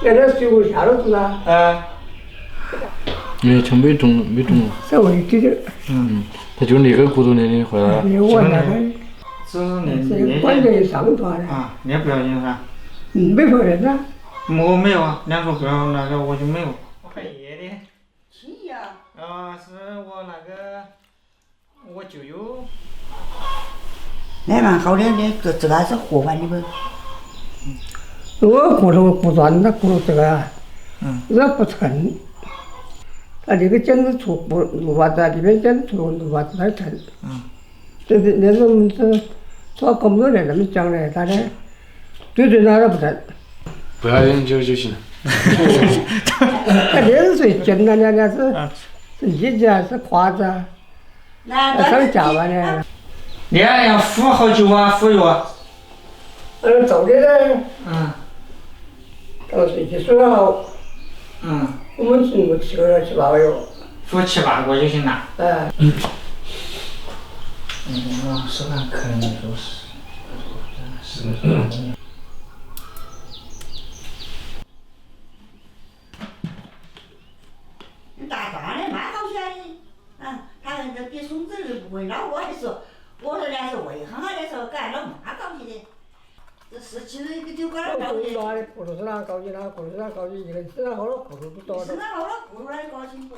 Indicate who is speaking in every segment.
Speaker 1: 原来水果下了是吧？
Speaker 2: 因为就没种。
Speaker 1: 稍微给点。
Speaker 2: 他就那个骨头那回来了。
Speaker 1: 我那个。
Speaker 3: 是
Speaker 1: 关键上抓的。
Speaker 3: 啊，你也不要紧噻。
Speaker 1: 没法认呐。
Speaker 3: 我没有啊，2说不要那个我就没有。我半夜的。
Speaker 4: 亲呀。
Speaker 3: 是我那个我舅舅。
Speaker 4: 那蛮好的，你这个是活完的不？
Speaker 1: 我骨头不断，他骨头这个，那不沉。他这个剪子出不路把子，里面剪子出路把子太沉。那种是做工作人那么讲的，他的对哪都不沉。
Speaker 2: 不要研究就行了。
Speaker 1: 他60岁剪了人家是一子啊，是胯子啊，上夹完的。
Speaker 3: 你要敷好久啊，敷药啊？
Speaker 1: 走的呢。到睡去睡好。我们只能7个月7、8个月。
Speaker 3: 敷7、8个就行了。我手上可能就是
Speaker 4: 大壮的蛮好些的，他那比孙子又不会老，我还说，我说那是胃哈的时候，给老妈搞起的，这17岁就搞了搞起。
Speaker 1: 骨头是哪搞起哪，骨头是哪搞起，一个身上好多骨头不多。
Speaker 4: 身上好多骨头来搞起不？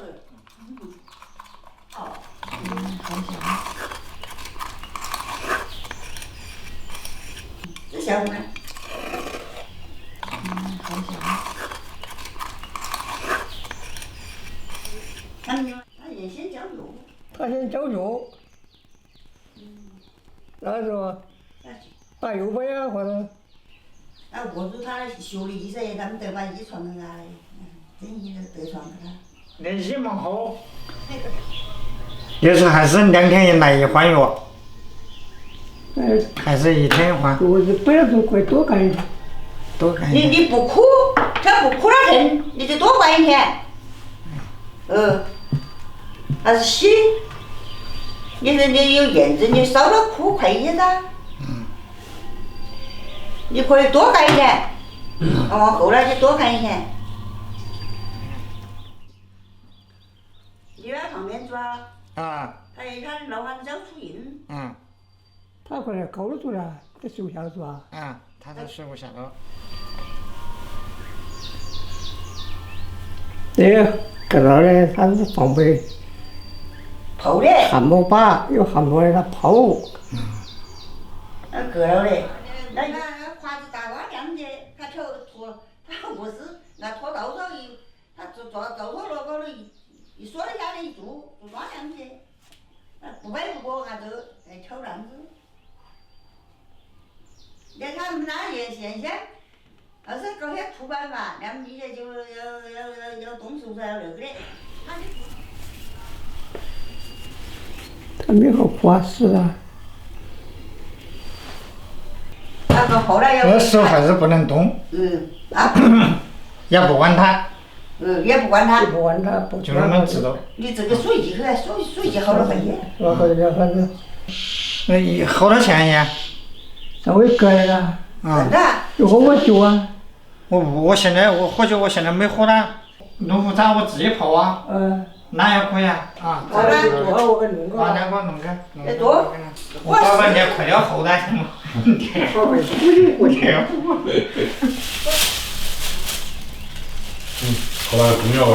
Speaker 4: 好像。这小伙呢？好像。他也先教育。
Speaker 1: 他先教育。那时候打右边呀，或者。
Speaker 4: 握住他的学历噻，他们都把遗传给他的，真遗得传给他。
Speaker 3: 那医蛮好。有时候还是2天来一换药。还是1天一换。
Speaker 1: 我是不要可以多干一天。
Speaker 3: 多干一天。
Speaker 4: 你不哭，他不哭了疼，你就多干一天。还是洗。你说你有炎症，你少了哭快一噻。你可以多干一天。往后来就多干一天。你在旁边抓。他老汉子要出印。
Speaker 1: 他可能高了住了，他睡不下是吧？
Speaker 3: 他都睡不下了。
Speaker 1: 搁那呢，他是放杯。
Speaker 4: 泡的。
Speaker 1: 汗毛把有汗毛的他泡。
Speaker 4: 搁了的，那胯子大瓜亮的，他拖他不是，那拖到手他抓到手了，搞了一锁了下来一住抓亮的，不摆不过俺都挑担子。连他们那现象，要是搞些土办法，那么你这就要动手噻，那个的。
Speaker 1: 他没好夸死啊。
Speaker 4: 后来
Speaker 3: 这手还是不能动。也不管他。
Speaker 4: 也不管他。
Speaker 1: 不管他。
Speaker 3: 就那么知道。
Speaker 4: 你这个水剂好多费耶。
Speaker 3: 好多钱呀？
Speaker 1: 稍微割了啦。
Speaker 4: 真的。
Speaker 1: 有喝酒啊？
Speaker 3: 我现在喝酒，我现在没喝了。弄壶茶我自己泡啊。那也可以啊。
Speaker 1: 做好我给弄个。
Speaker 3: 那给我弄个。
Speaker 4: 多。
Speaker 3: 我搞半天快点后台行吗？
Speaker 2: 好了，公交位。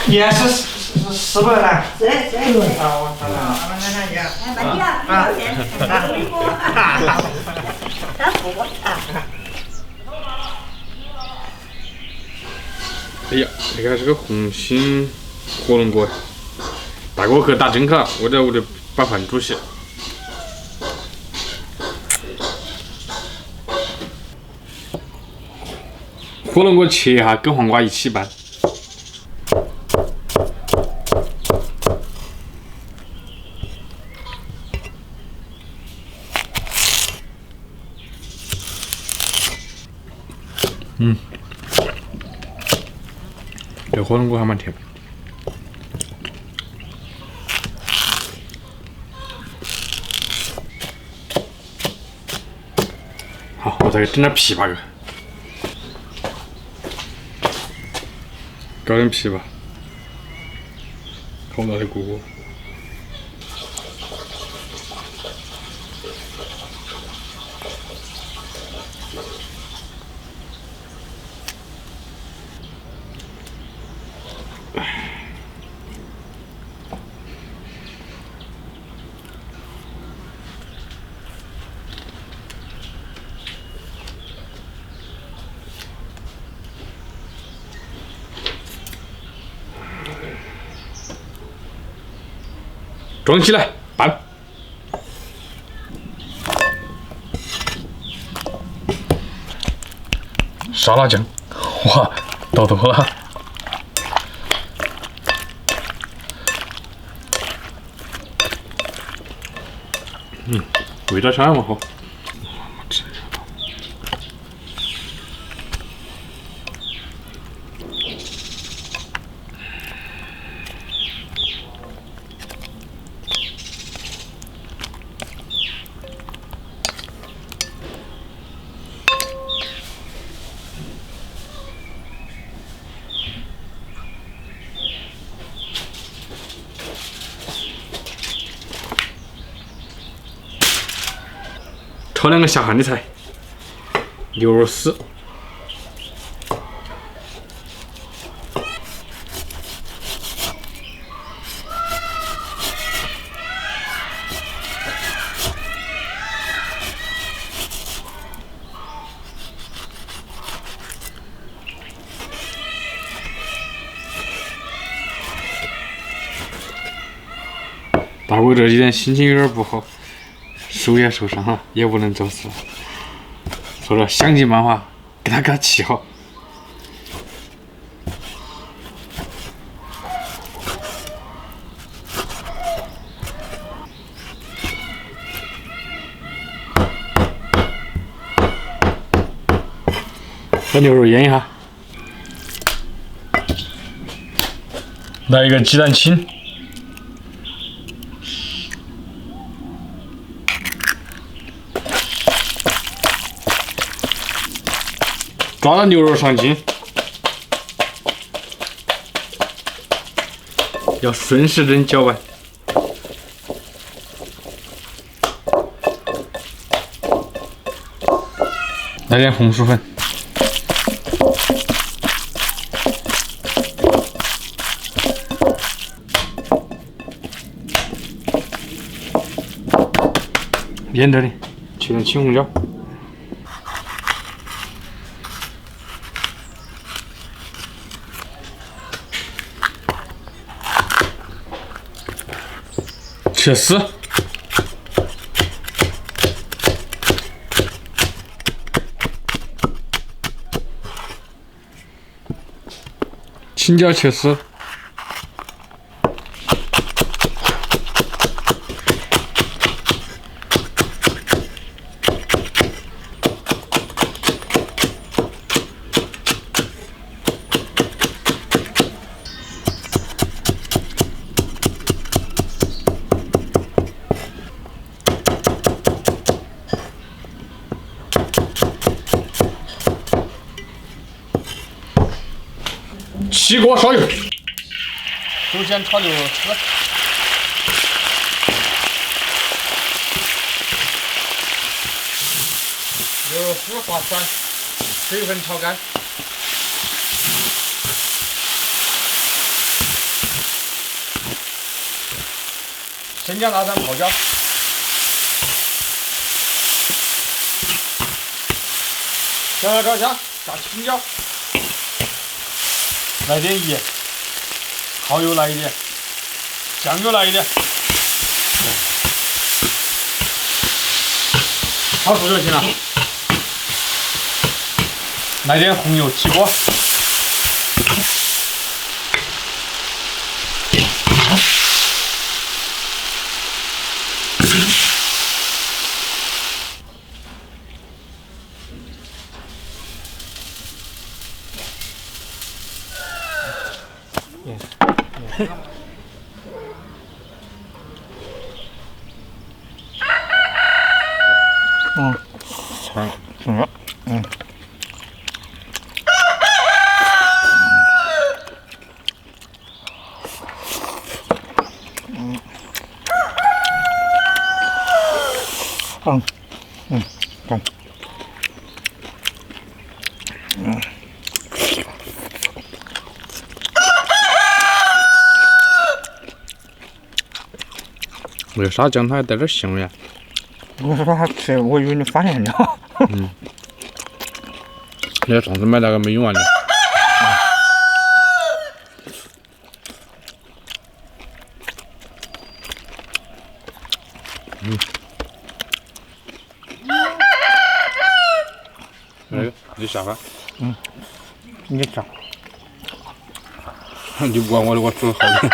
Speaker 3: 也是400了。
Speaker 4: 是。
Speaker 3: 我操了，
Speaker 2: 哎呀，这个还是个红星火龙果，大哥去打针去，我在屋里把饭煮起。火龙果切一下，跟黄瓜一起拌。这火龙果还蛮甜。好，我再给整点枇杷个，搞点枇杷，好大的锅。装起来，拌。沙拉酱，哇，倒多了。味道香嘛好。炒2个下饭的菜，牛肉丝，大哥这几天心情有点不好。手也受伤了，也不能做事，所以说想尽办法给他气好。把牛肉腌一下，来一个鸡蛋清。抓到牛肉上筋，要顺时针搅拌。来点红薯粉，腌着的，去点青红椒。切丝，青椒切丝，起锅烧油，
Speaker 3: 首先炒牛肉丝，牛肉丝划散，水分炒干，生姜大蒜泡椒，调料炒香，加青椒。来点盐，蚝油来一点，酱油来一点，炒熟就行了。来点红油，起锅。
Speaker 2: 香。为啥姜它还带点腥味啊？
Speaker 3: 我说还吃，我以为你发现了。
Speaker 2: 那上次买那个没用完的。你下饭。
Speaker 3: 你吃。
Speaker 2: 你不管我的，我煮好的。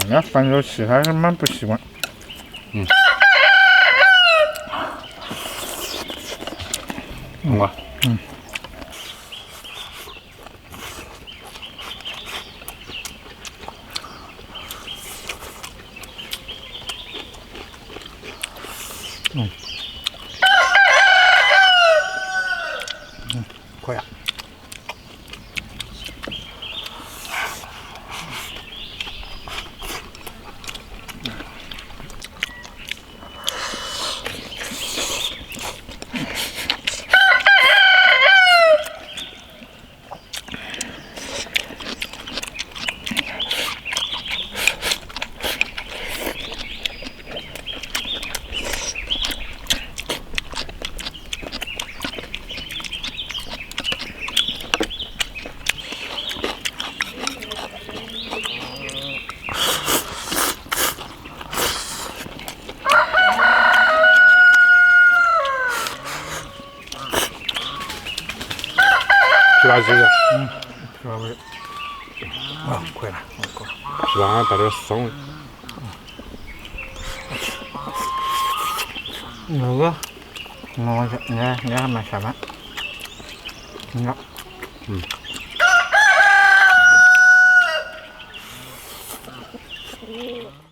Speaker 3: 那饭肉吃还是蛮不习惯。
Speaker 2: 我。
Speaker 3: 可以。
Speaker 2: 皮辣鸡的，
Speaker 3: 是吧？可以了，够了。
Speaker 2: 皮辣还带点骚味。
Speaker 3: 那个，我去，你还没下班？你看。